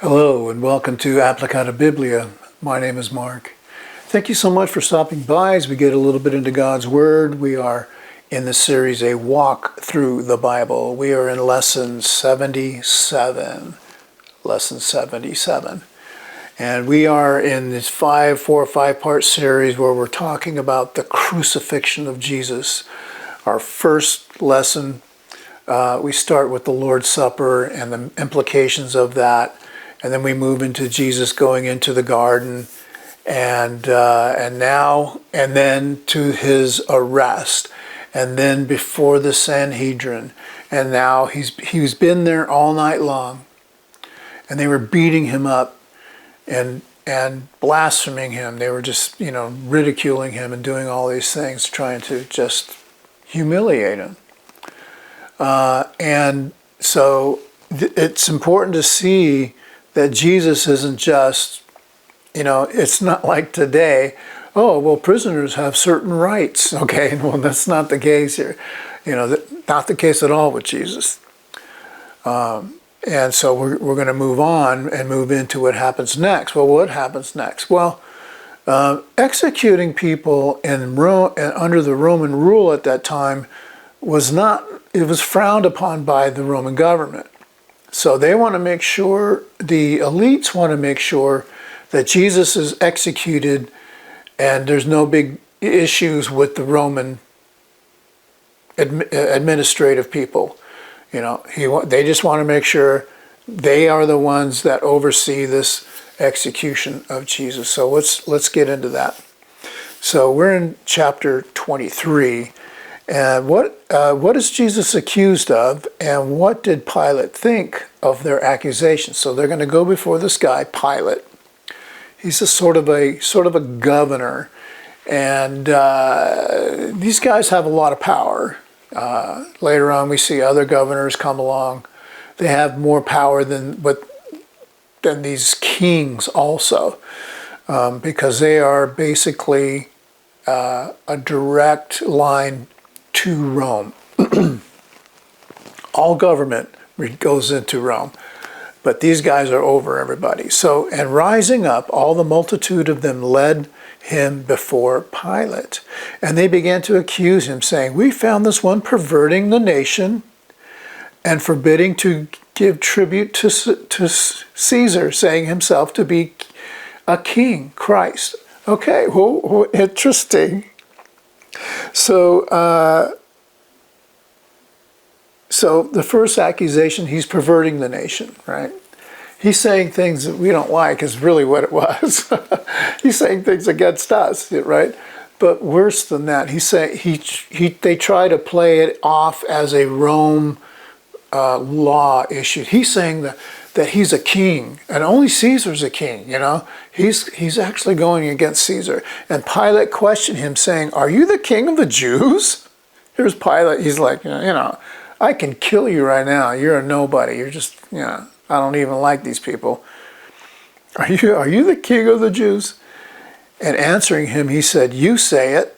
Hello and welcome to Applicata Biblia. My name is Mark. Thank you so much for stopping by as we get a little bit into God's Word. We are in the series A Walk Through the Bible. We are in lesson 77. Lesson 77. And we are in this four or five part series where we're talking about the crucifixion of Jesus. Our first lesson, we start with the Lord's Supper and the implications of that. And then we move into Jesus going into the garden, and then to his arrest, and then before the Sanhedrin, and now he's been there all night long, and they were beating him up, and blaspheming him. They were just ridiculing him and doing all these things, trying to just humiliate him, and so it's important to see that Jesus isn't just, it's not like today, oh, well, prisoners have certain rights. Okay, well, that's not the case here. Not the case at all with Jesus. And so we're going to move on and move into what happens next. Well, what happens next? Well, executing people in Rome, under the Roman rule at that time was frowned upon by the Roman government. So they want to make sure, the elites want to make sure that Jesus is executed and there's no big issues with the Roman administrative people. They just want to make sure they are the ones that oversee this execution of Jesus. So let's get into that. So we're in chapter 23. And what is Jesus accused of, and what did Pilate think of their accusations? So they're going to go before this guy, Pilate. He's a sort of a governor, and these guys have a lot of power. Later on, we see other governors come along. They have more power than these kings also, because they are basically a direct line to Rome. All government goes into Rome, but these guys are over everybody. So, and rising up, all the multitude of them led him before Pilate, and they began to accuse him, saying, "We found this one perverting the nation and forbidding to give tribute to Caesar, saying himself to be a king, Christ." Okay, well, interesting. So the first accusation, he's perverting the nation, right? He's saying things that we don't like is really what it was. He's saying things against us, right? But worse than that, they try to play it off as a Rome law issue. He's saying that he's a king, and only Caesar's a king, He's actually going against Caesar. And Pilate questioned him, saying, "Are you the king of the Jews?" Here's Pilate. He's like, "I can kill you right now. You're a nobody. You're just, I don't even like these people. Are you the king of the Jews?" And answering him, he said, "You say it."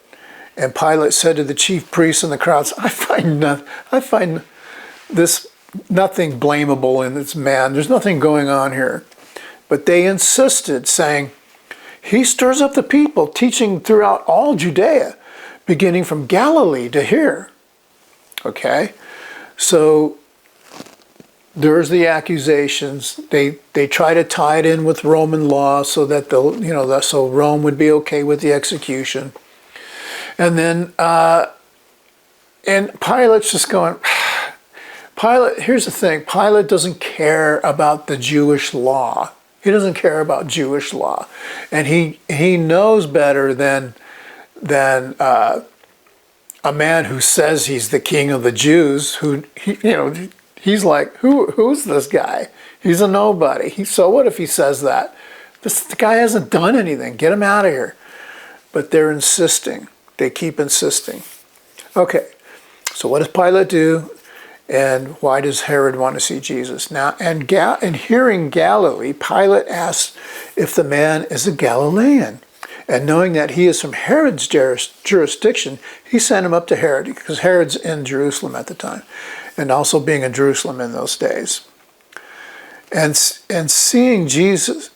And Pilate said to the chief priests and the crowds, I find this nothing blamable in this man. There's nothing going on here." But they insisted, saying, "He stirs up the people, teaching throughout all Judea, beginning from Galilee to here." Okay, so there's the accusations. They try to tie it in with Roman law so that so Rome would be okay with the execution. And then and Pilate's just going. Here's the thing, Pilate doesn't care about the Jewish law. He doesn't care about Jewish law. And he knows better than a man who says he's the king of the Jews, he's like, who's this guy? He's a nobody. So what if he says that? The guy hasn't done anything. Get him out of here. But they're insisting. They keep insisting. Okay, so what does Pilate do? And why does Herod want to see Jesus? Now, and hearing Galilee, Pilate asked if the man is a Galilean. And knowing that he is from Herod's jurisdiction, he sent him up to Herod, because Herod's in Jerusalem at the time, and also being in Jerusalem in those days. And seeing Jesus,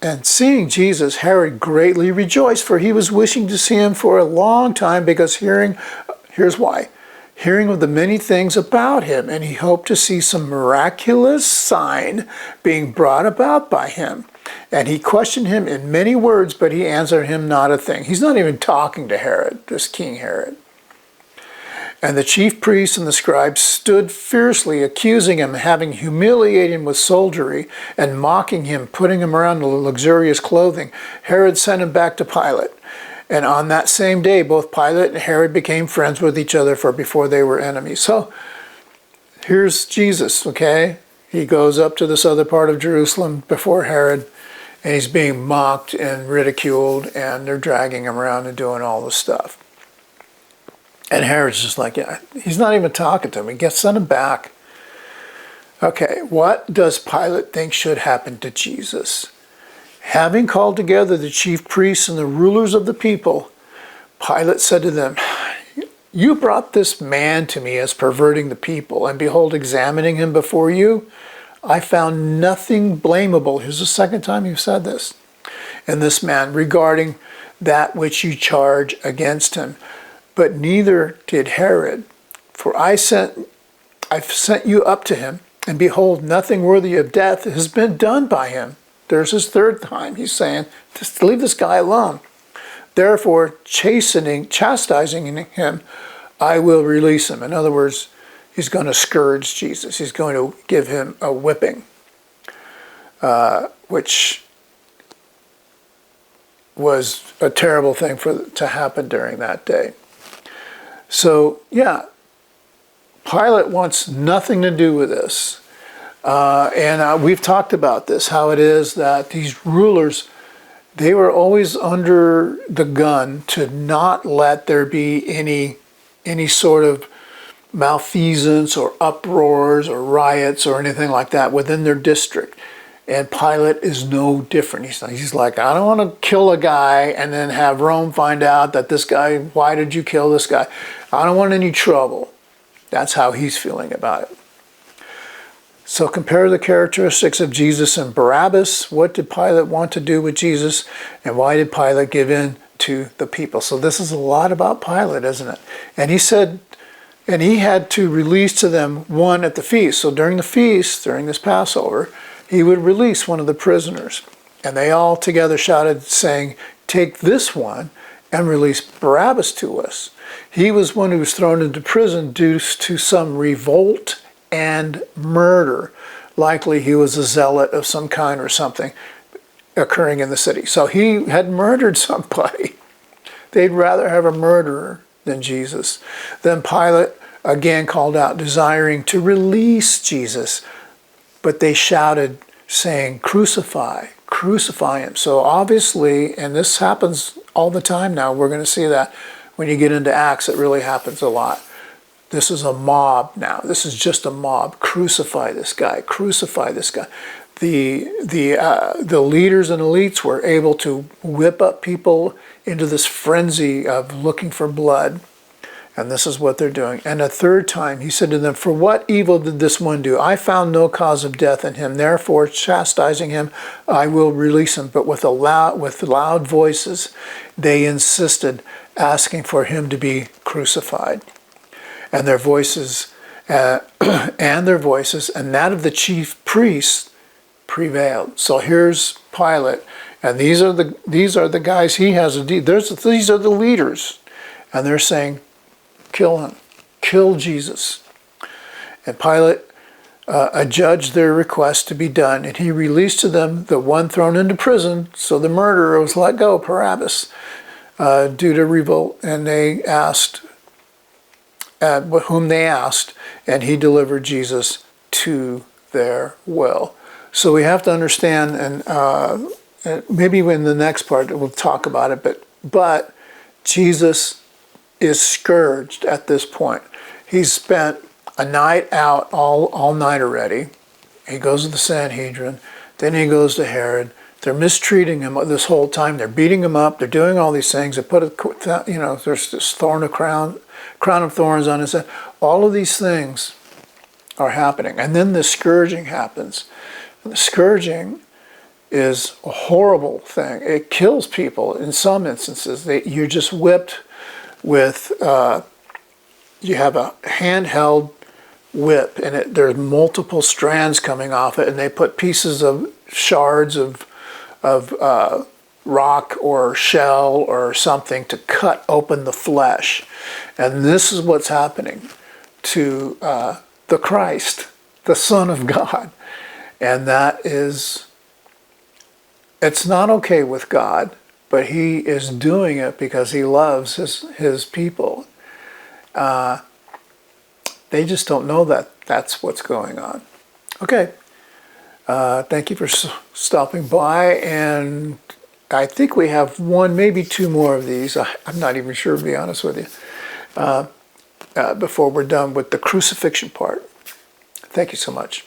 Herod greatly rejoiced, for he was wishing to see him for a long time, because here's why, hearing of the many things about him, and he hoped to see some miraculous sign being brought about by him. And he questioned him in many words, but he answered him not a thing. He's not even talking to Herod, this King Herod. And the chief priests and the scribes stood fiercely, accusing him, having humiliated him with soldiery, and mocking him, putting him around in luxurious clothing. Herod sent him back to Pilate. And on that same day, both Pilate and Herod became friends with each other, for before they were enemies. So here's Jesus, okay? He goes up to this other part of Jerusalem before Herod, and he's being mocked and ridiculed, and they're dragging him around and doing all this stuff. And Herod's just like, yeah, he's not even talking to him. He sent him back. Okay, what does Pilate think should happen to Jesus? Having called together the chief priests and the rulers of the people, Pilate said to them, "You brought this man to me as perverting the people, and behold, examining him before you, I found nothing blamable." Here's the second time you've said this. "In this man, regarding that which you charge against him. But neither did Herod, for I've sent you up to him, and behold, nothing worthy of death has been done by him." There's his third time. He's saying, just leave this guy alone. "Therefore, chastising him, I will release him." In other words, he's going to scourge Jesus. He's going to give him a whipping, which was a terrible thing to happen during that day. So, yeah, Pilate wants nothing to do with this. And we've talked about this, how it is that these rulers, they were always under the gun to not let there be any sort of malfeasance or uproars or riots or anything like that within their district. And Pilate is no different. He's like, I don't want to kill a guy and then have Rome find out that this guy, why did you kill this guy? I don't want any trouble. That's how he's feeling about it. So compare the characteristics of Jesus and Barabbas. What did Pilate want to do with Jesus? And why did Pilate give in to the people? So this is a lot about Pilate, isn't it? And he said, and he had to release to them one at the feast. So during the feast, during this Passover, he would release one of the prisoners. And they all together shouted, saying, "Take this one and release Barabbas to us." He was one who was thrown into prison due to some revolt and murder. Likely he was a zealot of some kind or something occurring in the city. So he had murdered somebody. They'd rather have a murderer than Jesus. Then Pilate again called out, desiring to release Jesus. But they shouted, saying, "Crucify, crucify him." So obviously, and this happens all the time now, we're going to see that when you get into Acts, it really happens a lot. This is a mob now. This is just a mob. Crucify this guy, crucify this guy. The leaders and elites were able to whip up people into this frenzy of looking for blood. And this is what they're doing. And a third time he said to them, "For what evil did this one do? I found no cause of death in him. Therefore, chastising him, I will release him." But with loud voices, they insisted, asking for him to be crucified. And their voices, and that of the chief priests prevailed. So here's Pilate, and these are the guys he has. These are the leaders, and they're saying, "Kill him, kill Jesus." And Pilate adjudged their request to be done, and he released to them the one thrown into prison. So the murderer was let go, Barabbas, due to revolt, and they asked, whom they asked, and he delivered Jesus to their will. So we have to understand, and maybe in the next part we'll talk about it, but Jesus is scourged at this point. He's spent a night out all night already. He goes to the Sanhedrin, then he goes to Herod. They're mistreating him this whole time. They're beating him up. They're doing all these things. They put there's this crown of thorns on his head. All of these things are happening. And then the scourging happens. The scourging is a horrible thing. It kills people in some instances. You're just whipped with, you have a handheld whip, and there's multiple strands coming off it, and they put pieces of shards of rock or shell or something to cut open the flesh. And this is what's happening to the Christ, the Son of God. And that is, it's not okay with God, but he is doing it because he loves his people. They just don't know that that's what's going on. Okay. Thank you for stopping by. And I think we have one, maybe two more of these. I'm not even sure, to be honest with you, before we're done with the crucifixion part. Thank you so much.